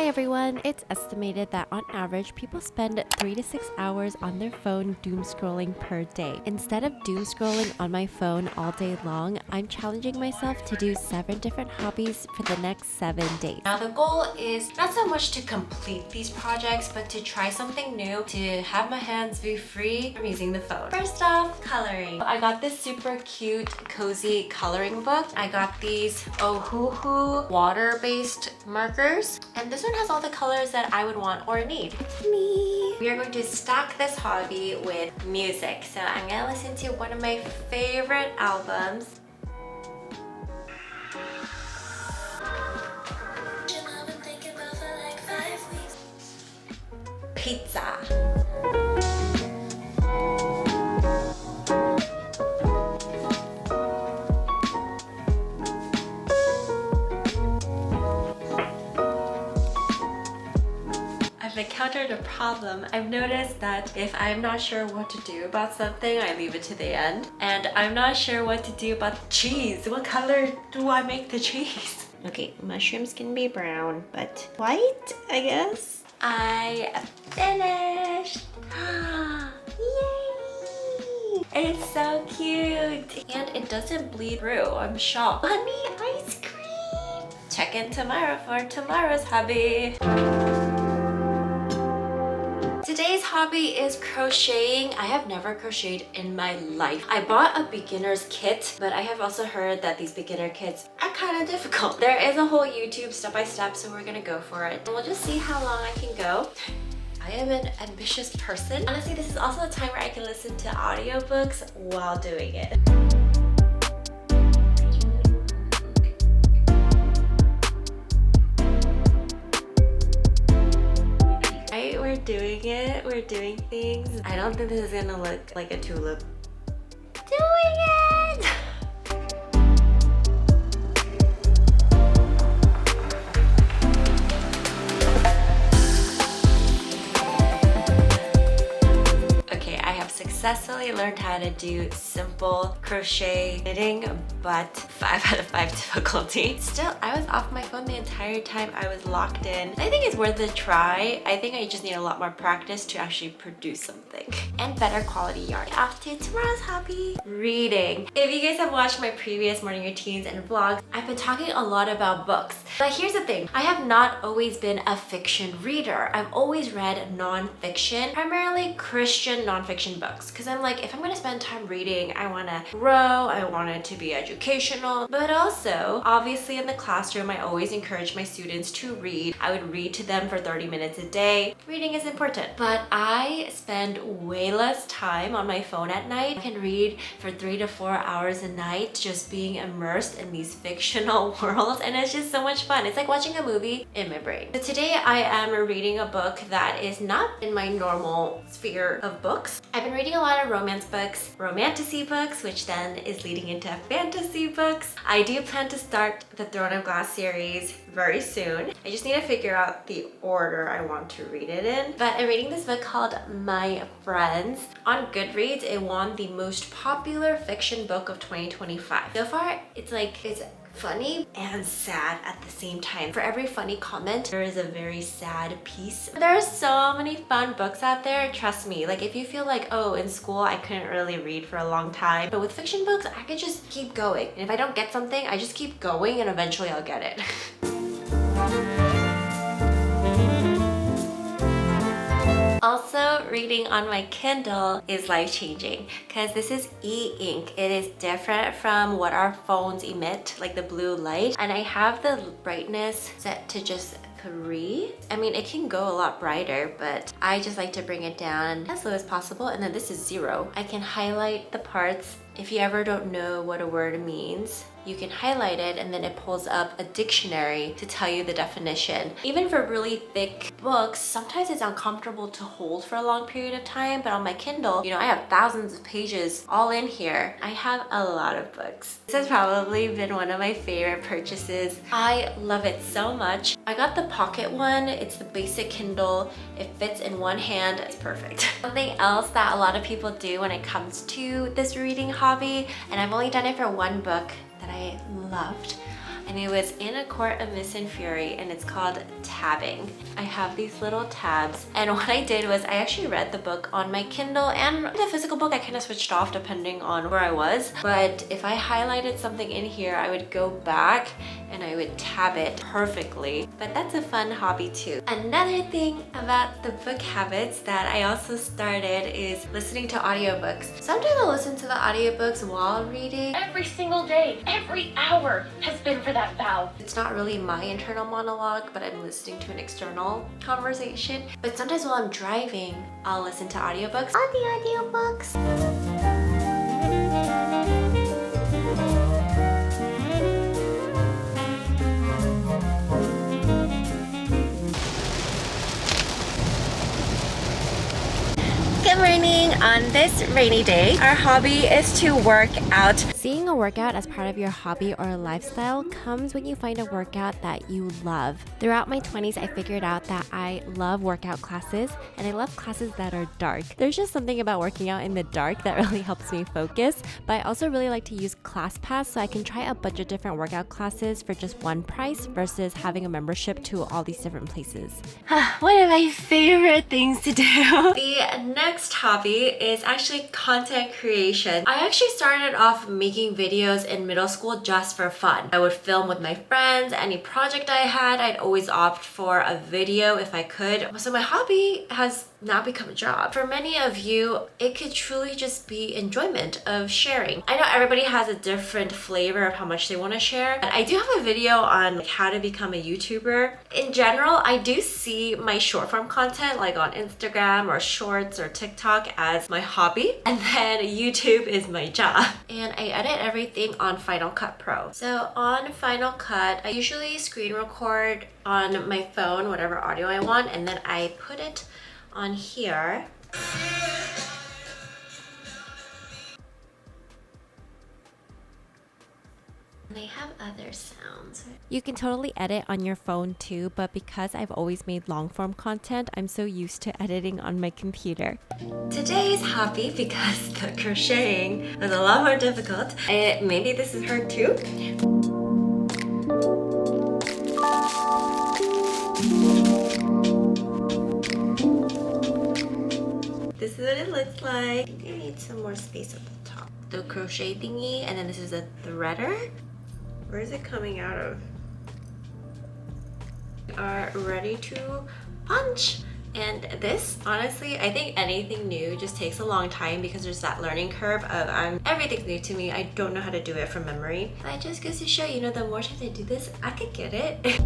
Hi everyone! It's estimated that on average, people spend 3 to 6 hours on their phone doom scrolling per day. Instead of doom scrolling on my phone all day long, I'm challenging myself to do 7 different hobbies for the next 7 days. Now the goal is not so much to complete these projects, but to try something new, to have my hands be free from using the phone. First off, coloring. I got this super cute, cozy coloring book. I got these Ohuhu water-based markers, and this one has all the colors that I would want or need. It's me! We are going to stack this hobby with music. So I'm gonna listen to one of my favorite albums. Pizza. I've encountered a problem. I've noticed that if I'm not sure what to do about something, I leave it to the end. And I'm not sure what to do about the cheese. What color do I make the cheese? Okay, mushrooms can be brown, but white, I guess? I finished! Yay! It's so cute! And it doesn't bleed through, I'm shocked. Honey ice cream! Check in tomorrow for tomorrow's hobby. Today's hobby is crocheting. I have never crocheted in my life. I bought a beginner's kit, but I have also heard that these beginner kits are kind of difficult. There is a whole YouTube step-by-step, so we're gonna go for it. And we'll just see how long I can go. I am an ambitious person. Honestly, this is also a time where I can listen to audiobooks while doing it. We're doing things. I don't think this is gonna look like a tulip. Doing it! Okay, I have successfully learned how to do simple crochet knitting, but 5 out of 5 difficulty. Still, I was off my phone the entire time. I was locked in. I think it's worth a try. I think I just need a lot more practice to actually produce something. And better quality yarn. Off to tomorrow's hobby. Reading. If you guys have watched my previous morning routines and vlogs, I've been talking a lot about books. But here's the thing. I have not always been a fiction reader. I've always read non-fiction, primarily Christian non-fiction books. Because I'm like, if I'm gonna spend time reading, I wanna grow, I want it to be educational, but also, obviously in the classroom, I always encourage my students to read. I would read to them for 30 minutes a day. Reading is important, but I spend way less time on my phone at night. I can read for 3 to 4 hours a night, just being immersed in these fictional worlds, and it's just so much fun. It's like watching a movie in my brain. So today I am reading a book that is not in my normal sphere of books. I've been reading a lot of romance books, romantasy books, which then is leading into fantasy books. I do plan to start the Throne of Glass series very soon. I just need to figure out the order I want to read it in. But I'm reading this book called My Friends. On Goodreads, it won the most popular fiction book of 2025. So far, it's funny and sad at the same time. For every funny comment, there is a very sad piece. There are so many fun books out there, trust me. Like if you feel like, oh, in school I couldn't really read for a long time, but with fiction books, I could just keep going. And if I don't get something, I just keep going and eventually I'll get it. Also, reading on my Kindle is life-changing because this is e-ink. It is different from what our phones emit, like the blue light. And I have the brightness set to just 3. I mean, it can go a lot brighter, but I just like to bring it down as low as possible. And then this is 0. I can highlight the parts. If you ever don't know what a word means, you can highlight it and then it pulls up a dictionary to tell you the definition. Even for really thick books, sometimes it's uncomfortable to hold for a long period of time, but on my Kindle, you know, I have thousands of pages all in here. I have a lot of books. This has probably been one of my favorite purchases. I love it so much. I got the pocket one. It's the basic Kindle. It fits in one hand. It's perfect. Something else that a lot of people do when it comes to this reading hobby, and I've only done it for one book that I loved, and it was In a Court of Mist and Fury, and it's called Tabbing. I have these little tabs, and what I did was I actually read the book on my Kindle, and the physical book I kind of switched off depending on where I was. But if I highlighted something in here, I would go back and I would tab it perfectly. But that's a fun hobby too. Another thing about the book habits that I also started is listening to audiobooks. Sometimes I'll listen to the audiobooks while reading. Every single day, every hour has been for that vow. It's not really my internal monologue, but I'm listening to an external conversation. But sometimes while I'm driving, I'll listen to audiobooks. On the audiobooks. Good morning. On this rainy day, our hobby is to work out. Seeing a workout as part of your hobby or lifestyle comes when you find a workout that you love. Throughout my 20s, I figured out that I love workout classes, and I love classes that are dark. There's just something about working out in the dark that really helps me focus, but I also really like to use ClassPass so I can try a bunch of different workout classes for just one price versus having a membership to all these different places. One of my favorite things to do. The next hobby is actually content creation. I actually started off making videos in middle school just for fun. I would film with my friends. Any project I had, I'd always opt for a video if I could. So my hobby has now become a job. For many of you, it could truly just be enjoyment of sharing. I know everybody has a different flavor of how much they want to share, but I do have a video on how to become a YouTuber. In general, I do see my short form content like on Instagram or Shorts or TikTok as my hobby, and then YouTube is my job. And I edit everything on Final Cut Pro. So on Final Cut, I usually screen record on my phone whatever audio I want, and then I put it on here. And they have other sounds. You can totally edit on your phone too, but because I've always made long form content, I'm so used to editing on my computer. Today's hobby, because the crocheting was a lot more difficult, maybe this is hard too. This is what it looks like. You need some more space at the top. The crochet thingy, and then this is a threader. Where is it coming out of? We are ready to punch. And this, honestly, I think anything new just takes a long time because there's that learning curve of everything's new to me. I don't know how to do it from memory. But it just goes to show, you know, the more times I do this, I could get it.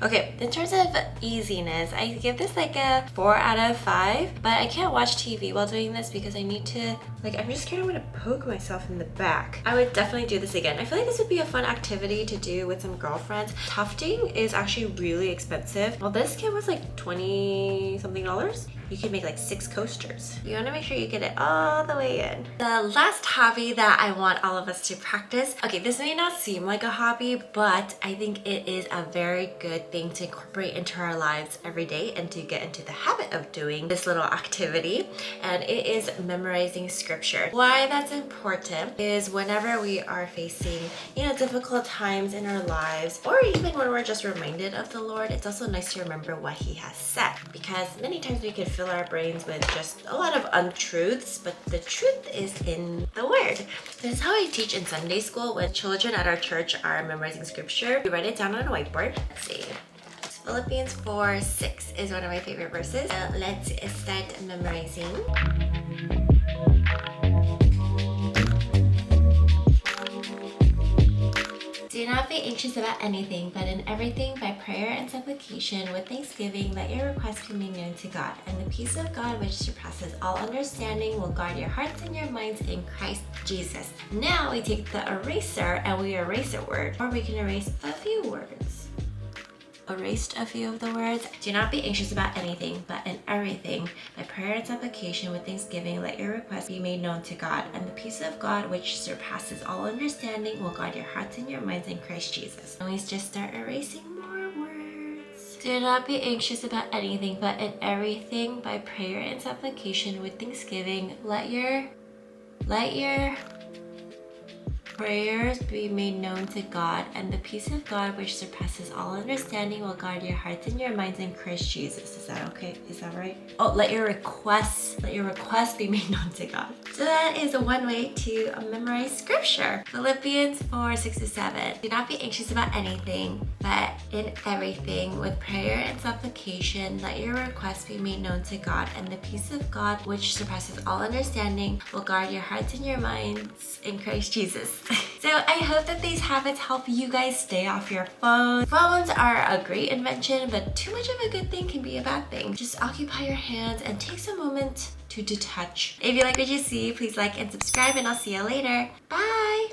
Okay, in terms of easiness, I give this like a 4 out of 5, but I can't watch TV while doing this because I need to, I'm just scared I'm gonna poke myself in the back. I would definitely do this again. I feel like this would be a fun activity to do with some girlfriends. Tufting is actually really expensive. Well, this kit was like 20 something dollars. You can make like 6 coasters. You wanna make sure you get it all the way in. The last hobby that I want all of us to practice. Okay, this may not seem like a hobby, but I think it is a very good thing to incorporate into our lives every day and to get into the habit of doing this little activity. And it is memorizing scripture. Why that's important is whenever we are facing, you know, difficult times in our lives, or even when we're just reminded of the Lord, it's also nice to remember what He has said, because many times we could fill our brains with just a lot of untruths, but the truth is in the Word. This is how I teach in Sunday school when children at our church are memorizing scripture. We write it down on a whiteboard. Let's see. Philippians 4:6 is one of my favorite verses. Let's start memorizing. Do not be anxious about anything, but in everything by prayer and supplication with thanksgiving let your requests be made known to God, and the peace of God which surpasses all understanding will guard your hearts and your minds in Christ Jesus. Now we take the eraser and we erase a word, or we can erase a few words. Erased a few of the words. Do not be anxious about anything, but in everything, by prayer and supplication with thanksgiving, let your requests be made known to God, and the peace of God, which surpasses all understanding, will guard your hearts and your minds in Christ Jesus. And we just start erasing more words. Do not be anxious about anything, but in everything, by prayer and supplication with thanksgiving, let your Let your prayers be made known to God, and the peace of God which surpasses all understanding will guard your hearts and your minds in Christ Jesus. Is that okay? Is that right? Oh, let your requests be made known to God. So that is one way to memorize scripture. Philippians 4:6-7. Do not be anxious about anything, but in everything with prayer and supplication let your requests be made known to God, and the peace of God which surpasses all understanding will guard your hearts and your minds in Christ Jesus. So I hope that these habits help you guys stay off your phone. Phones are a great invention, but too much of a good thing can be a bad thing. Just occupy your hands and take some moment to detach. If you like what you see, please like and subscribe, and I'll see you later. Bye!